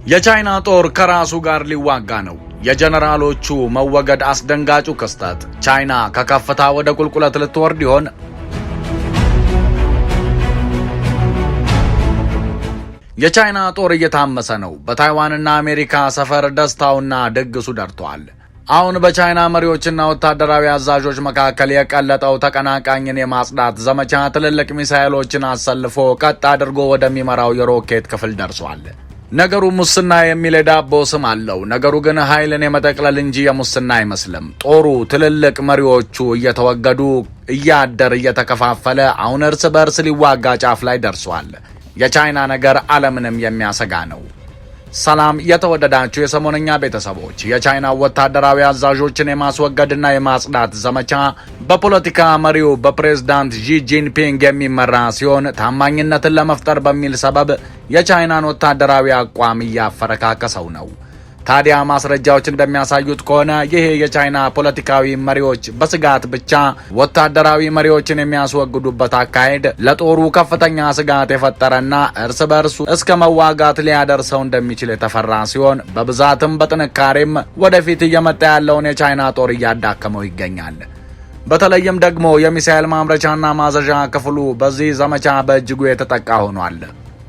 የቻይና ጦር ከራሱ ጋር ሊዋጋ ነው። የጀነራሎቹ መወገድ አስደንጋጩ ክስተት። ቻይና ከከፍታ ወደ ቁልቁለት ልትወርድ ይሆን? የቻይና ጦር እየታመሰ ነው። በታይዋንና አሜሪካ ሰፈር ደስታውና ድግሱ ደርቷል። አሁን በቻይና መሪዎችና ወታደራዊ አዛዦች መካከል የቀለጠው ተቀናቃኝን የማጽዳት ዘመቻ ትልልቅ ሚሳኤሎችን አሰልፎ ቀጥ አድርጎ ወደሚመራው የሮኬት ክፍል ደርሷል። ነገሩ ሙስና የሚል የዳቦ ስም አለው። ነገሩ ግን ኃይልን የመጠቅለል እንጂ የሙስና አይመስልም። ጦሩ ትልልቅ መሪዎቹ እየተወገዱ እያደር እየተከፋፈለ አሁን እርስ በርስ ሊዋጋ ጫፍ ላይ ደርሷል። የቻይና ነገር ዓለምንም የሚያሰጋ ነው። ሰላም የተወደዳችሁ የሰሞነኛ ቤተሰቦች፣ የቻይና ወታደራዊ አዛዦችን የማስወገድና የማጽዳት ዘመቻ በፖለቲካ መሪው በፕሬዝዳንት ዢ ጂንፒንግ የሚመራ ሲሆን ታማኝነትን ለመፍጠር በሚል ሰበብ የቻይናን ወታደራዊ አቋም እያፈረካከሰው ነው። ታዲያ ማስረጃዎች እንደሚያሳዩት ከሆነ ይሄ የቻይና ፖለቲካዊ መሪዎች በስጋት ብቻ ወታደራዊ መሪዎችን የሚያስወግዱበት አካሄድ ለጦሩ ከፍተኛ ስጋት የፈጠረና እርስ በርሱ እስከ መዋጋት ሊያደርሰው እንደሚችል የተፈራ ሲሆን በብዛትም በጥንካሬም ወደፊት እየመጣ ያለውን የቻይና ጦር እያዳከመው ይገኛል። በተለይም ደግሞ የሚሳኤል ማምረቻና ማዘዣ ክፍሉ በዚህ ዘመቻ በእጅጉ የተጠቃ ሆኗል።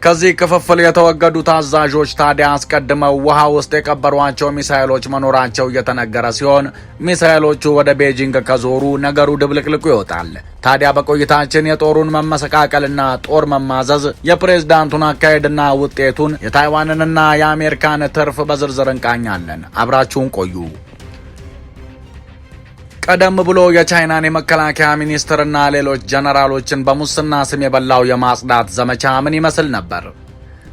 ከዚህ ክፍፍል የተወገዱት አዛዦች ታዲያ አስቀድመው ውሃ ውስጥ የቀበሯቸው ሚሳኤሎች መኖራቸው እየተነገረ ሲሆን ሚሳኤሎቹ ወደ ቤጂንግ ከዞሩ ነገሩ ድብልቅልቁ ይወጣል። ታዲያ በቆይታችን የጦሩን መመሰቃቀልና ጦር መማዘዝ፣ የፕሬዝዳንቱን አካሄድና ውጤቱን፣ የታይዋንንና የአሜሪካን ትርፍ በዝርዝር እንቃኛለን። አብራችሁን ቆዩ። ቀደም ብሎ የቻይናን የመከላከያ ሚኒስትርና ሌሎች ጀነራሎችን በሙስና ስም የበላው የማጽዳት ዘመቻ ምን ይመስል ነበር?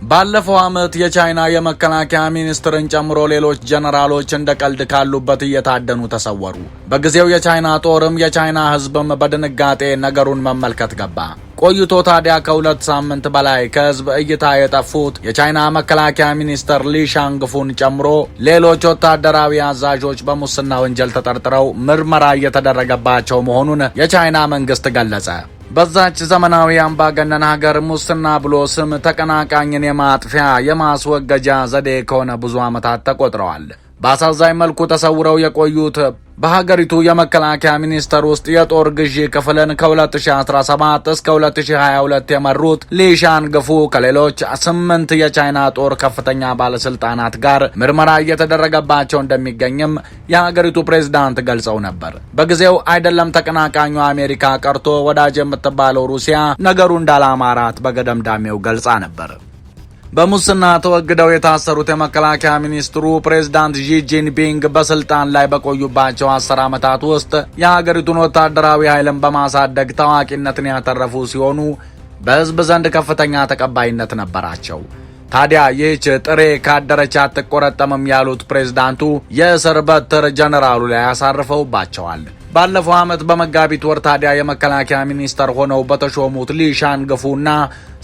ባለፈው ዓመት የቻይና የመከላከያ ሚኒስትርን ጨምሮ ሌሎች ጀነራሎች እንደ ቀልድ ካሉበት እየታደኑ ተሰወሩ። በጊዜው የቻይና ጦርም የቻይና ሕዝብም በድንጋጤ ነገሩን መመልከት ገባ። ቆይቶ ታዲያ ከ2 ሳምንት በላይ ከህዝብ እይታ የጠፉት የቻይና መከላከያ ሚኒስትር ሊ ሻንግፉን ጨምሮ ሌሎች ወታደራዊ አዛዦች በሙስና ወንጀል ተጠርጥረው ምርመራ እየተደረገባቸው መሆኑን የቻይና መንግስት ገለጸ። በዛች ዘመናዊ አምባገነን ሀገር ሙስና ብሎ ስም ተቀናቃኝን የማጥፊያ የማስወገጃ ዘዴ ከሆነ ብዙ ዓመታት ተቆጥረዋል። በአሳዛኝ መልኩ ተሰውረው የቆዩት በሀገሪቱ የመከላከያ ሚኒስቴር ውስጥ የጦር ግዢ ክፍልን ከ2017 እስከ 2022 የመሩት ሊ ሻንግፉ ከሌሎች 8 የቻይና ጦር ከፍተኛ ባለስልጣናት ጋር ምርመራ እየተደረገባቸው እንደሚገኝም የሀገሪቱ ፕሬዝዳንት ገልጸው ነበር። በጊዜው አይደለም ተቀናቃኙ አሜሪካ ቀርቶ ወዳጅ የምትባለው ሩሲያ ነገሩ እንዳላማራት በገደምዳሜው ገልጻ ነበር። በሙስና ተወግደው የታሰሩት የመከላከያ ሚኒስትሩ ፕሬዝዳንት ዢ ጂንፒንግ በስልጣን ላይ በቆዩባቸው 10 ዓመታት ውስጥ የሀገሪቱን ወታደራዊ ኃይልን በማሳደግ ታዋቂነትን ያተረፉ ሲሆኑ በህዝብ ዘንድ ከፍተኛ ተቀባይነት ነበራቸው። ታዲያ ይህች ጥሬ ካደረች አትቆረጠምም ያሉት ፕሬዝዳንቱ የእስር በትር ጀነራሉ ላይ ያሳርፈውባቸዋል። ባለፈው ዓመት በመጋቢት ወር ታዲያ የመከላከያ ሚኒስተር ሆነው በተሾሙት ሊ ሻንግፉና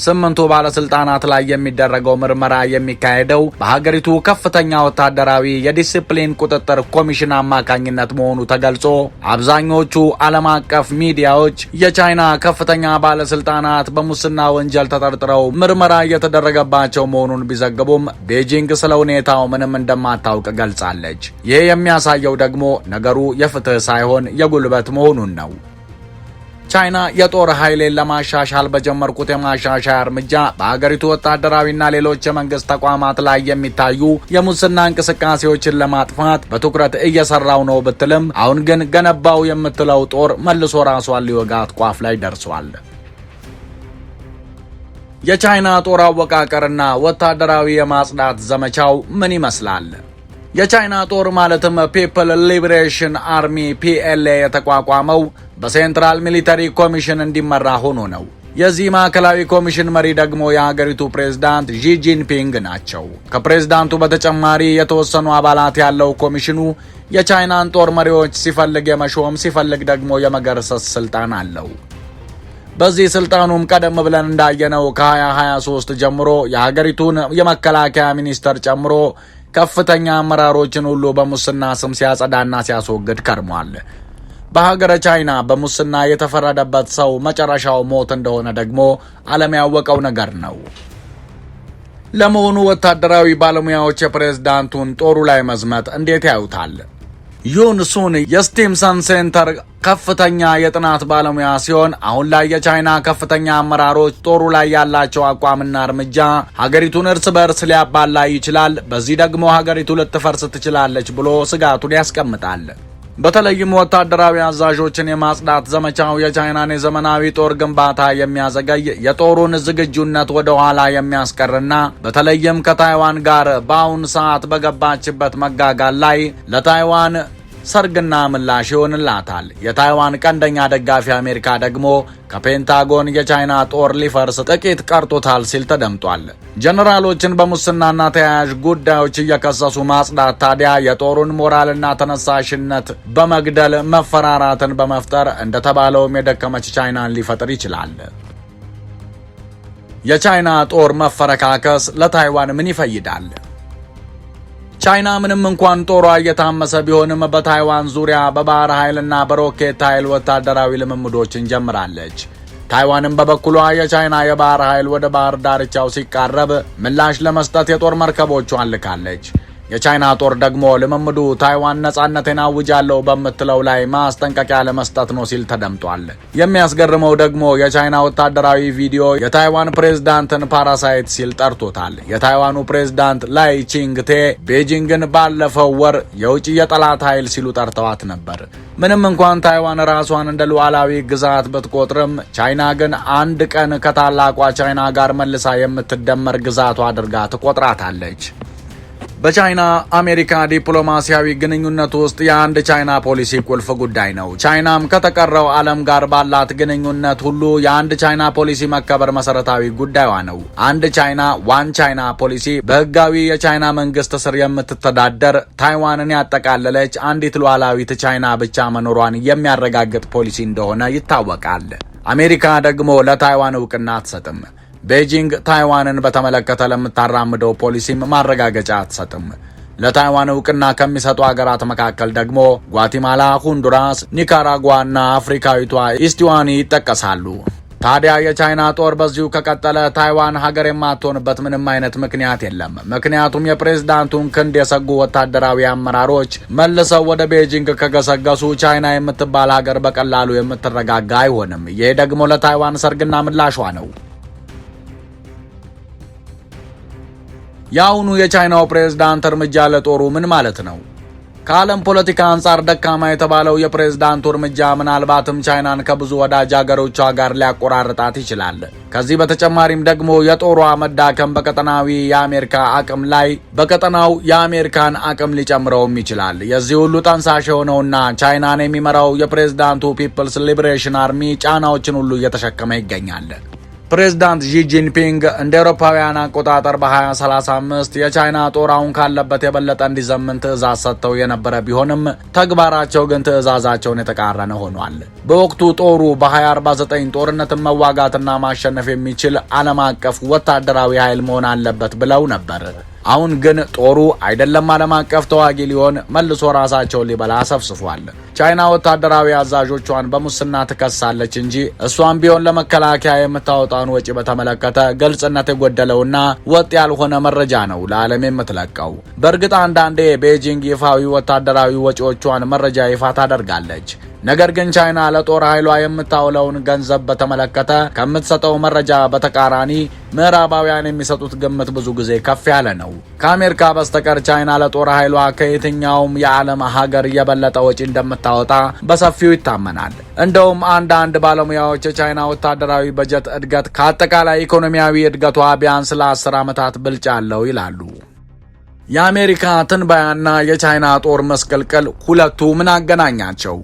8 ባለስልጣናት ላይ የሚደረገው ምርመራ የሚካሄደው በሀገሪቱ ከፍተኛ ወታደራዊ የዲሲፕሊን ቁጥጥር ኮሚሽን አማካኝነት መሆኑ ተገልጾ አብዛኞቹ ዓለም አቀፍ ሚዲያዎች የቻይና ከፍተኛ ባለስልጣናት በሙስና ወንጀል ተጠርጥረው ምርመራ እየተደረገባቸው መሆኑን ቢዘግቡም ቤጂንግ ስለ ሁኔታው ምንም እንደማታውቅ ገልጻለች። ይህ የሚያሳየው ደግሞ ነገሩ የፍትህ ሳይሆን የጉልበት መሆኑን ነው። ቻይና የጦር ኃይሌን ለማሻሻል በጀመርኩት የማሻሻያ እርምጃ በሀገሪቱ ወታደራዊና ሌሎች የመንግስት ተቋማት ላይ የሚታዩ የሙስና እንቅስቃሴዎችን ለማጥፋት በትኩረት እየሰራው ነው ብትልም አሁን ግን ገነባው የምትለው ጦር መልሶ ራሷን ሊወጋት ቋፍ ላይ ደርሷል። የቻይና ጦር አወቃቀርና ወታደራዊ የማጽዳት ዘመቻው ምን ይመስላል? የቻይና ጦር ማለትም ፒፕል ሊበሬሽን አርሚ PLA የተቋቋመው በሴንትራል ሚሊተሪ ኮሚሽን እንዲመራ ሆኖ ነው። የዚህ ማዕከላዊ ኮሚሽን መሪ ደግሞ የሀገሪቱ ፕሬዝዳንት ዢ ጂንፒንግ ናቸው። ከፕሬዝዳንቱ በተጨማሪ የተወሰኑ አባላት ያለው ኮሚሽኑ የቻይናን ጦር መሪዎች ሲፈልግ የመሾም ሲፈልግ ደግሞ የመገርሰስ ስልጣን አለው። በዚህ ስልጣኑም ቀደም ብለን እንዳየነው ከ2023 ጀምሮ የሀገሪቱን የመከላከያ ሚኒስተር ጨምሮ ከፍተኛ አመራሮችን ሁሉ በሙስና ስም ሲያጸዳና ሲያስወግድ ከርሟል። በሀገረ ቻይና በሙስና የተፈረደበት ሰው መጨረሻው ሞት እንደሆነ ደግሞ ዓለም ያወቀው ነገር ነው። ለመሆኑ ወታደራዊ ባለሙያዎች የፕሬዝዳንቱን ጦሩ ላይ መዝመት እንዴት ያዩታል? ዩን ሱን የስቲምሰን ሴንተር ከፍተኛ የጥናት ባለሙያ ሲሆን አሁን ላይ የቻይና ከፍተኛ አመራሮች ጦሩ ላይ ያላቸው አቋምና እርምጃ ሀገሪቱን እርስ በርስ ሊያባላ ይችላል፣ በዚህ ደግሞ ሀገሪቱ ልትፈርስ ትችላለች ብሎ ስጋቱን ያስቀምጣል። በተለይም ወታደራዊ አዛዦችን የማጽዳት ዘመቻው የቻይናን የዘመናዊ ጦር ግንባታ የሚያዘገይ፣ የጦሩን ዝግጁነት ወደ ኋላ የሚያስቀርና በተለይም ከታይዋን ጋር በአሁን ሰዓት በገባችበት መጋጋል ላይ ለታይዋን ሰርግና ምላሽ ይሆንላታል። የታይዋን ቀንደኛ ደጋፊ አሜሪካ ደግሞ ከፔንታጎን የቻይና ጦር ሊፈርስ ጥቂት ቀርቶታል ሲል ተደምጧል። ጀነራሎችን በሙስናና ተያያዥ ጉዳዮች እየከሰሱ ማጽዳት ታዲያ የጦሩን ሞራልና ተነሳሽነት በመግደል መፈራራትን በመፍጠር እንደተባለውም የደከመች ቻይናን ሊፈጥር ይችላል። የቻይና ጦር መፈረካከስ ለታይዋን ምን ይፈይዳል? ቻይና ምንም እንኳን ጦሯ እየታመሰ ቢሆንም በታይዋን ዙሪያ በባህር ኃይልና በሮኬት ኃይል ወታደራዊ ልምምዶችን ጀምራለች። ታይዋንም በበኩሏ የቻይና የባህር ኃይል ወደ ባህር ዳርቻው ሲቃረብ ምላሽ ለመስጠት የጦር መርከቦቿን ልካለች። የቻይና ጦር ደግሞ ልምምዱ ታይዋን ነጻነቴን አውጃለሁ በምትለው ላይ ማስጠንቀቂያ ለመስጠት ነው ሲል ተደምጧል። የሚያስገርመው ደግሞ የቻይና ወታደራዊ ቪዲዮ የታይዋን ፕሬዝዳንትን ፓራሳይት ሲል ጠርቶታል። የታይዋኑ ፕሬዝዳንት ላይ ቺንግቴ ቤጂንግን ባለፈው ወር የውጭ የጠላት ኃይል ሲሉ ጠርተዋት ነበር። ምንም እንኳን ታይዋን ራሷን እንደ ሉዓላዊ ግዛት ብትቆጥርም ቻይና ግን አንድ ቀን ከታላቋ ቻይና ጋር መልሳ የምትደመር ግዛቷ አድርጋ ትቆጥራታለች። በቻይና አሜሪካ ዲፕሎማሲያዊ ግንኙነት ውስጥ የአንድ ቻይና ፖሊሲ ቁልፍ ጉዳይ ነው። ቻይናም ከተቀረው ዓለም ጋር ባላት ግንኙነት ሁሉ የአንድ ቻይና ፖሊሲ መከበር መሰረታዊ ጉዳይዋ ነው። አንድ ቻይና ዋን ቻይና ፖሊሲ በህጋዊ የቻይና መንግስት ስር የምትተዳደር ታይዋንን ያጠቃለለች አንዲት ሉዓላዊት ቻይና ብቻ መኖሯን የሚያረጋግጥ ፖሊሲ እንደሆነ ይታወቃል። አሜሪካ ደግሞ ለታይዋን እውቅና አትሰጥም። ቤጂንግ ታይዋንን በተመለከተ ለምታራምደው ፖሊሲም ማረጋገጫ አትሰጥም። ለታይዋን እውቅና ከሚሰጡ ሀገራት መካከል ደግሞ ጓቲማላ፣ ሁንዱራስ፣ ኒካራጓና አፍሪካዊቷ ኢስቲዋኒ ይጠቀሳሉ። ታዲያ የቻይና ጦር በዚሁ ከቀጠለ ታይዋን ሀገር የማትሆንበት ምንም አይነት ምክንያት የለም። ምክንያቱም የፕሬዝዳንቱን ክንድ የሰጉ ወታደራዊ አመራሮች መልሰው ወደ ቤጂንግ ከገሰገሱ ቻይና የምትባል ሀገር በቀላሉ የምትረጋጋ አይሆንም። ይህ ደግሞ ለታይዋን ሰርግና ምላሿ ነው። የአሁኑ የቻይናው ፕሬዝዳንት እርምጃ ለጦሩ ምን ማለት ነው? ከዓለም ፖለቲካ አንጻር ደካማ የተባለው የፕሬዝዳንቱ እርምጃ ምናልባትም ቻይናን ከብዙ ወዳጅ ሀገሮቿ ጋር ሊያቆራርጣት ይችላል። ከዚህ በተጨማሪም ደግሞ የጦሯ መዳከም በቀጠናው የአሜሪካን አቅም ሊጨምረውም ይችላል። የዚህ ሁሉ ጠንሳሽ የሆነውና ቻይናን የሚመራው የፕሬዝዳንቱ ፒፕልስ ሊበሬሽን አርሚ ጫናዎችን ሁሉ እየተሸከመ ይገኛል። ፕሬዝዳንት ዢ ጂንፒንግ እንደ አውሮፓውያን አቆጣጠር በ2035 የቻይና ጦር አሁን ካለበት የበለጠ እንዲዘምን ትዕዛዝ ሰጥተው የነበረ ቢሆንም ተግባራቸው ግን ትዕዛዛቸውን የተቃረነ ሆኗል። በወቅቱ ጦሩ በ2049 ጦርነትን መዋጋትና ማሸነፍ የሚችል ዓለም አቀፍ ወታደራዊ ኃይል መሆን አለበት ብለው ነበር። አሁን ግን ጦሩ አይደለም ዓለም አቀፍ ተዋጊ ሊሆን መልሶ ራሳቸውን ሊበላ አሰፍስፏል። ቻይና ወታደራዊ አዛዦቿን በሙስና ትከሳለች እንጂ እሷም ቢሆን ለመከላከያ የምታወጣውን ወጪ በተመለከተ ግልጽነት የጎደለውና ወጥ ያልሆነ መረጃ ነው ለዓለም የምትለቀው። በእርግጥ አንዳንዴ ቤጂንግ ይፋዊ ወታደራዊ ወጪዎቿን መረጃ ይፋ ታደርጋለች። ነገር ግን ቻይና ለጦር ኃይሏ የምታውለውን ገንዘብ በተመለከተ ከምትሰጠው መረጃ በተቃራኒ ምዕራባውያን የሚሰጡት ግምት ብዙ ጊዜ ከፍ ያለ ነው። ከአሜሪካ በስተቀር ቻይና ለጦር ኃይሏ ከየትኛውም የዓለም ሀገር የበለጠ ወጪ እንደምታወጣ በሰፊው ይታመናል። እንደውም አንዳንድ ባለሙያዎች የቻይና ወታደራዊ በጀት እድገት ከአጠቃላይ ኢኮኖሚያዊ እድገቷ ቢያንስ ለ10 ዓመታት ብልጫ አለው ይላሉ። የአሜሪካ ትንበያና የቻይና ጦር መስቀልቅል ሁለቱ ምን አገናኛቸው?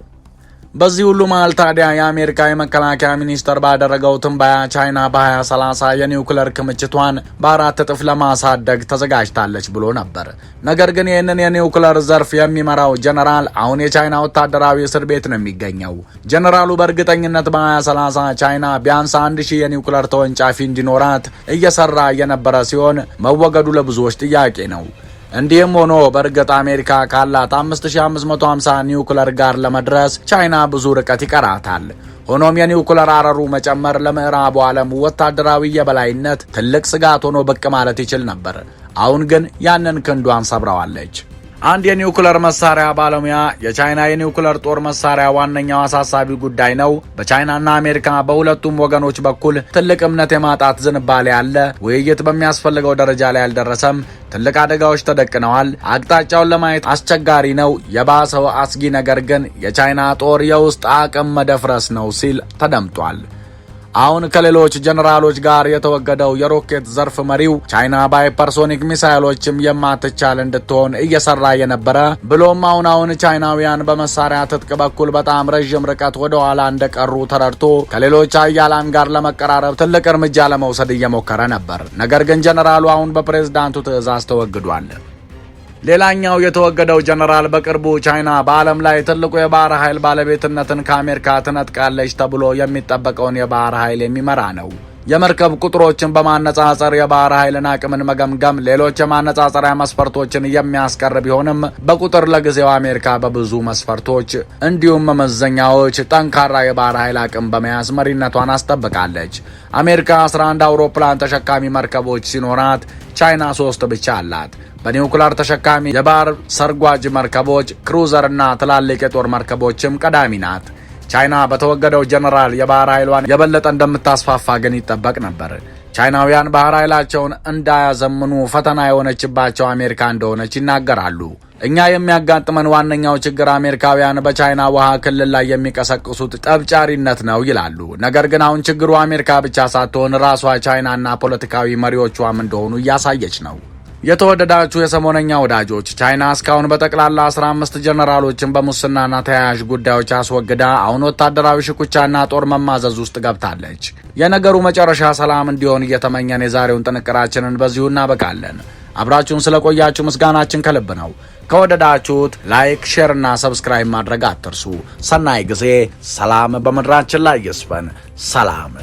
በዚህ ሁሉ መሃል ታዲያ የአሜሪካ የመከላከያ ሚኒስቴር ባደረገው ትንበያ ቻይና በ2030 የኒውክለር ክምችቷን በ4 እጥፍ ለማሳደግ ተዘጋጅታለች ብሎ ነበር። ነገር ግን ይህንን የኒውክለር ዘርፍ የሚመራው ጀነራል አሁን የቻይና ወታደራዊ እስር ቤት ነው የሚገኘው። ጀነራሉ በእርግጠኝነት በ2030 ቻይና ቢያንስ 1000 የኒውክለር ተወንጫፊ እንዲኖራት እየሰራ የነበረ ሲሆን መወገዱ ለብዙዎች ጥያቄ ነው። እንዲህም ሆኖ በእርግጥ አሜሪካ ካላት 5550 ኒውክለር ጋር ለመድረስ ቻይና ብዙ ርቀት ይቀራታል። ሆኖም የኒውክለር አረሩ መጨመር ለምዕራቡ ዓለም ወታደራዊ የበላይነት ትልቅ ስጋት ሆኖ ብቅ ማለት ይችል ነበር። አሁን ግን ያንን ክንዷን ሰብረዋለች። አንድ የኒውክለር መሳሪያ ባለሙያ የቻይና የኒውክለር ጦር መሳሪያ ዋነኛው አሳሳቢ ጉዳይ ነው። በቻይናና አሜሪካ በሁለቱም ወገኖች በኩል ትልቅ እምነት የማጣት ዝንባሌ አለ። ውይይት በሚያስፈልገው ደረጃ ላይ አልደረሰም። ትልቅ አደጋዎች ተደቅነዋል። አቅጣጫውን ለማየት አስቸጋሪ ነው። የባሰው አስጊ ነገር ግን የቻይና ጦር የውስጥ አቅም መደፍረስ ነው ሲል ተደምጧል። አሁን ከሌሎች ጀነራሎች ጋር የተወገደው የሮኬት ዘርፍ መሪው ቻይና በሃይፐርሶኒክ ሚሳይሎችም የማትቻል እንድትሆን እየሰራ የነበረ ብሎም አሁን ቻይናውያን በመሳሪያ ትጥቅ በኩል በጣም ረዥም ርቀት ወደ ኋላ እንደቀሩ ተረድቶ ከሌሎች ኃያላን ጋር ለመቀራረብ ትልቅ እርምጃ ለመውሰድ እየሞከረ ነበር። ነገር ግን ጀነራሉ አሁን በፕሬዝዳንቱ ትዕዛዝ ተወግዷል። ሌላኛው የተወገደው ጀነራል በቅርቡ ቻይና በዓለም ላይ ትልቁ የባህር ኃይል ባለቤትነትን ከአሜሪካ ትነጥቃለች ተብሎ የሚጠበቀውን የባህር ኃይል የሚመራ ነው። የመርከብ ቁጥሮችን በማነጻጸር የባህር ኃይልን አቅምን መገምገም ሌሎች የማነጻጸሪያ መስፈርቶችን የሚያስቀር ቢሆንም በቁጥር ለጊዜው አሜሪካ በብዙ መስፈርቶች እንዲሁም መመዘኛዎች ጠንካራ የባህር ኃይል አቅም በመያዝ መሪነቷን አስጠብቃለች። አሜሪካ 11 አውሮፕላን ተሸካሚ መርከቦች ሲኖራት ቻይና 3 ብቻ አላት። በኒውክሌር ተሸካሚ የባህር ሰርጓጅ መርከቦች፣ ክሩዘርና ትላልቅ የጦር መርከቦችም ቀዳሚ ናት። ቻይና በተወገደው ጀነራል የባህር ኃይሏን የበለጠ እንደምታስፋፋ ግን ይጠበቅ ነበር። ቻይናውያን ባህር ኃይላቸውን እንዳያዘምኑ ፈተና የሆነችባቸው አሜሪካ እንደሆነች ይናገራሉ። እኛ የሚያጋጥመን ዋነኛው ችግር አሜሪካውያን በቻይና ውሃ ክልል ላይ የሚቀሰቅሱት ጠብጫሪነት ነው ይላሉ። ነገር ግን አሁን ችግሩ አሜሪካ ብቻ ሳትሆን ራሷ ቻይናና ፖለቲካዊ መሪዎቿም እንደሆኑ እያሳየች ነው። የተወደዳችሁ የሰሞነኛ ወዳጆች ቻይና እስካሁን በጠቅላላ 15 ጀነራሎችን በሙስናና ተያያዥ ጉዳዮች አስወግዳ አሁን ወታደራዊ ሽኩቻና ጦር መማዘዝ ውስጥ ገብታለች። የነገሩ መጨረሻ ሰላም እንዲሆን እየተመኘን የዛሬውን ጥንቅራችንን በዚሁ እናበቃለን። አብራችሁን ስለቆያችሁ ምስጋናችን ከልብ ነው። ከወደዳችሁት ላይክ፣ ሼር እና ሰብስክራይብ ማድረግ አትርሱ። ሰናይ ጊዜ። ሰላም በምድራችን ላይ ይስፈን። ሰላም